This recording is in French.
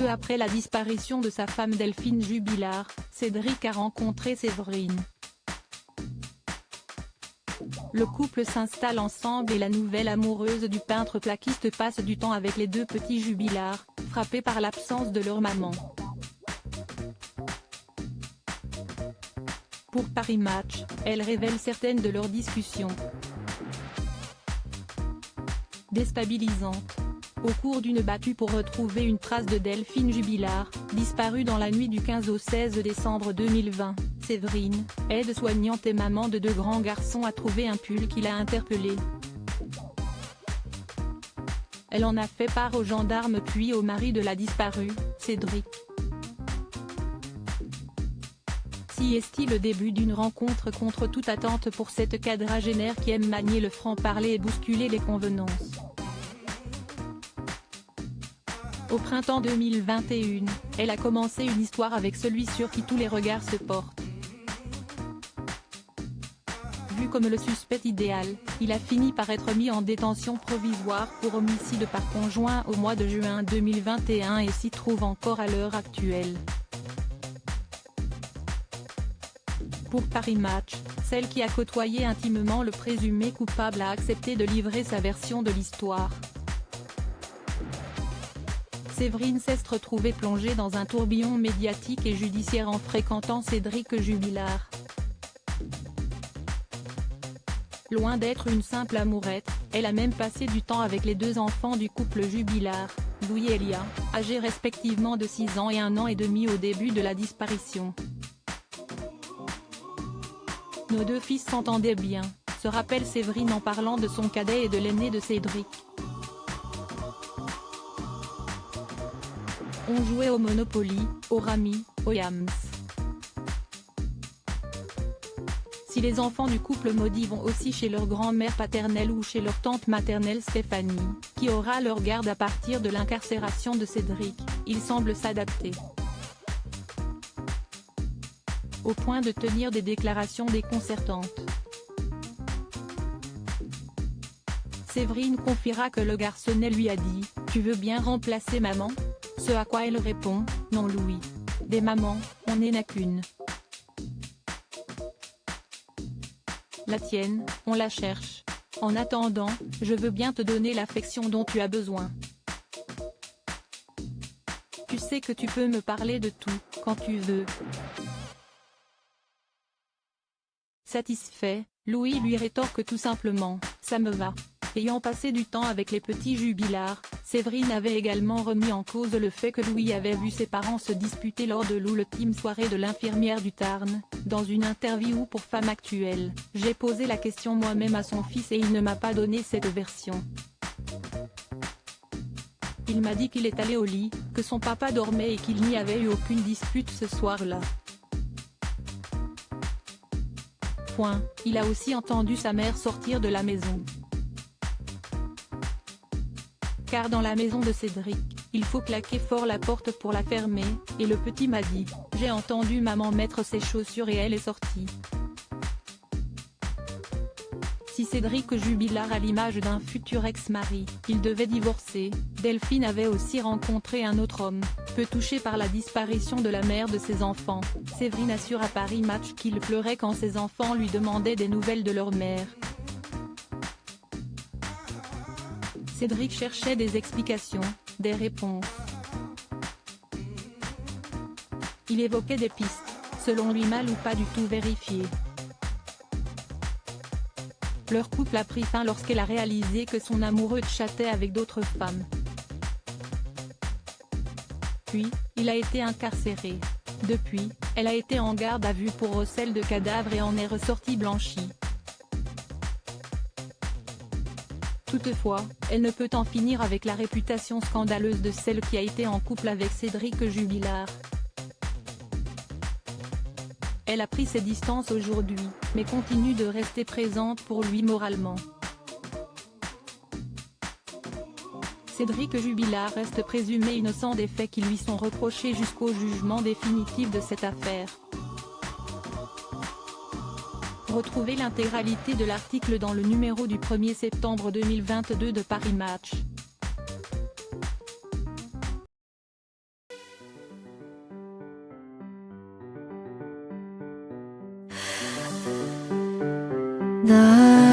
Peu après la disparition de sa femme Delphine Jubilard, Cédric a rencontré Séverine. Le couple s'installe ensemble et la nouvelle amoureuse du peintre plaquiste passe du temps avec les deux petits Jubilard, frappés par l'absence de leur maman. Pour Paris Match, elle révèle certaines de leurs discussions déstabilisantes. Au cours d'une battue pour retrouver une trace de Delphine Jubilard, disparue dans la nuit du 15 au 16 décembre 2020, Séverine, aide-soignante et maman de deux grands garçons, a trouvé un pull qui l'a interpellée. Elle en a fait part aux gendarmes puis au mari de la disparue, Cédric. Si est-il le début d'une rencontre contre toute attente pour cette quadragénaire qui aime manier le franc-parler et bousculer les convenances. Au printemps 2021, elle a commencé une histoire avec celui sur qui tous les regards se portent. Vu comme le suspect idéal, il a fini par être mis en détention provisoire pour homicide par conjoint au mois de juin 2021 et s'y trouve encore à l'heure actuelle. Pour Paris Match, celle qui a côtoyé intimement le présumé coupable a accepté de livrer sa version de l'histoire. Séverine s'est retrouvée plongée dans un tourbillon médiatique et judiciaire en fréquentant Cédric Jubilard. Loin d'être une simple amourette, elle a même passé du temps avec les deux enfants du couple Jubilard, Louis et Elia, âgés respectivement de 6 ans et 1 an et demi au début de la disparition. Nos deux fils s'entendaient bien, se rappelle Séverine en parlant de son cadet et de l'aîné de Cédric. On jouait au Monopoly, au Rami, au Yams. Si les enfants du couple maudit vont aussi chez leur grand-mère paternelle ou chez leur tante maternelle Stéphanie, qui aura leur garde à partir de l'incarcération de Cédric, ils semblent s'adapter. Au point de tenir des déclarations déconcertantes. Séverine confiera que le garçonnet lui a dit « Tu veux bien remplacer maman ?» Ce à quoi elle répond « Non Louis. Des mamans, on n'en a qu'une. La tienne, on la cherche. En attendant, je veux bien te donner l'affection dont tu as besoin. Tu sais que tu peux me parler de tout, quand tu veux. » Satisfait, Louis lui rétorque tout simplement « Ça me va ». Ayant passé du temps avec les petits Jubilard, Séverine avait également remis en cause le fait que Louis avait vu ses parents se disputer lors de l'ultime soirée de l'infirmière du Tarn. Dans une interview pour Femme Actuelle, « J'ai posé la question moi-même à son fils et il ne m'a pas donné cette version. Il m'a dit qu'il est allé au lit, que son papa dormait et qu'il n'y avait eu aucune dispute ce soir-là. Il a aussi entendu sa mère sortir de la maison. Car dans la maison de Cédric, il faut claquer fort la porte pour la fermer, et le petit m'a dit « J'ai entendu maman mettre ses chaussures et elle est sortie ». Si Cédric Jubilard a l'image d'un futur ex-mari, il devait divorcer, Delphine avait aussi rencontré un autre homme, peu touché par la disparition de la mère de ses enfants. Séverine assure à Paris Match qu'il pleurait quand ses enfants lui demandaient des nouvelles de leur mère. Cédric cherchait des explications, des réponses. Il évoquait des pistes, selon lui mal ou pas du tout vérifiées. Leur couple a pris fin lorsqu'elle a réalisé que son amoureux chattait avec d'autres femmes. Puis, il a été incarcéré. Depuis, elle a été en garde à vue pour recel de cadavres et en est ressortie blanchie. Toutefois, elle ne peut en finir avec la réputation scandaleuse de celle qui a été en couple avec Cédric Jubilard. Elle a pris ses distances aujourd'hui, mais continue de rester présente pour lui moralement. Cédric Jubilard reste présumé innocent des faits qui lui sont reprochés jusqu'au jugement définitif de cette affaire. Retrouvez l'intégralité de l'article dans le numéro du 1er septembre 2022 de Paris Match. The